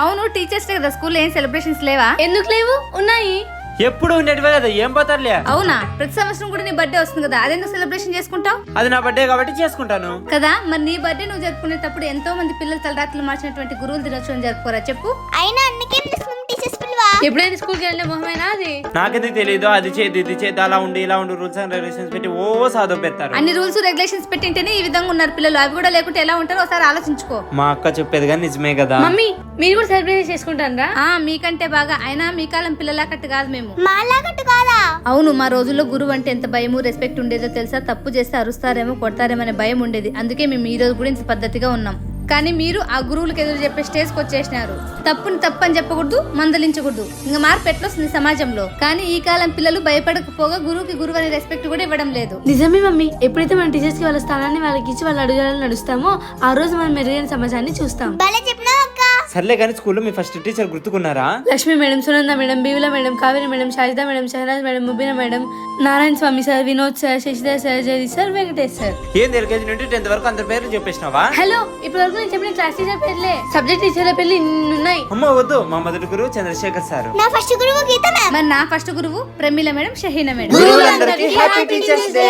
అవును teachers day కదా, స్కూల్లో ఏం సెలబ్రేషన్స్ లేవా? ఎందుకు లేవు? ఉన్నాయి. ఎప్పుడు ఉండేటివే కదా, ఏం పోతారులే. అవునా, ప్రతి సంవత్సరం కూడా నీ బర్త్డే వస్తుంది కదా, అదెందుకు సెలబ్రేషన్ చేసుకుంటావు అది నా బర్త్డే కాబట్టి చేసుకుంటాను కదా. మరి నీ బర్త్డే నువ్వు జరుపుకునేటప్పుడు ఎంతో మంది పిల్లలు తలరాత్రులు మార్చినటువంటి గురువుల దినోత్సవం జరుపుకోరా చెప్పు. అయినా అందుకే టీచర్స్ పిలువా. ఎప్పుడైనా స్కూల్కి వెళ్ళిన మొహమేనా అది? నాకెందుకు తెలియదు, అది చేయదు ఇది చేయదు, అలా ఉండి ఇలా ఉండి రూల్స్ అండ్ రెగ్యులేషన్స్ పెట్టి ఓ సాధో పెడతారు. అన్ని రూల్స్ రెగ్యులేషన్స్ పెట్టింటేనే ఈ విధంగా ఉన్నారు పిల్లలు. అవి కూడా లేకుంటే ఎలా ఉంటారో ఒకసారి ఆలోచించుకో. మా అక్క చెప్పేది కానీ నిజమే కదా. మమ్మీ మీరు కూడా సెలబ్రేషన్ చేసుకుంటారా? మీకంటే బాగా. అయినా మీ కాలం పిల్లలా కట్టు కాదు మేము. మాలాగట్టు కాదా? అవును, మా రోజుల్లో గురువు అంటే ఎంత భయము రెస్పెక్ట్ ఉండేదో తెలుసా. తప్పు చేస్తే అరుస్తారేమో కొడతారేమో అనే భయం ఉండేది. అందుకే మేము ఈ రోజు కూడా ఇంత పద్ధతిగా ఉన్నాం. కానీ మీరు ఆ గురువులకు ఎదురు చెప్పే స్టేజ్కి వచ్చేసినారు. తప్పుని తప్పు అని చెప్పకూడదు, మందలించకూడదు. ఇంకా మార్పు ఎట్లొస్తుంది సమాజంలో. కానీ ఈ కాలం పిల్లలు భయపడకపోగా గురువుకి గురువు అనే రెస్పెక్ట్ కూడా ఇవ్వడం లేదు. నిజమే మమ్మీ, ఎప్పుడైతే మన టీచర్స్ కి వాళ్ళ స్థానాన్ని వాళ్ళకి ఇచ్చి వాళ్ళ అడుగులను నడుస్తామో ఆ రోజు మనం మెరుగైన సమాజాన్ని చూస్తాం. భలే చెప్పినావు అక్క. సర్లే కానీ స్కూల్లో మీ ఫస్ట్ టీచర్ గుర్తుకున్నారా? Lakshmi madam, Sunanda madam, Beevila madam, Kaveri madam, Shajida madam, Shahnaz madam, Mubeena madam, Narayana Swamy sir, Vinod sir, Shashidhar sir, Jagadish sir, Venkatesh sir. ఏం ఎల్కేజీ నుండి 10th వరకు అందరి పేర్లు చెప్పేసినావా? హలో, ఇప్పటి వరకు నేను చెప్పిన క్లాస్ టీచర్ పేర్లే. సబ్జెక్ట్ టీచర్ల పేర్లు ఇన్ని ఉన్నాయి. అమ్మ వద్దు, మా మొదటి గురువు చంద్రశేఖర్ సార్. నా ఫస్ట్ గురువు గీత మ్యామ్. మరి నా ఫస్ట్ గురువు ప్రమీల మేడం, షహీనా మేడం. గురువులందరికీ హ్యాపీ టీచర్స్ డే.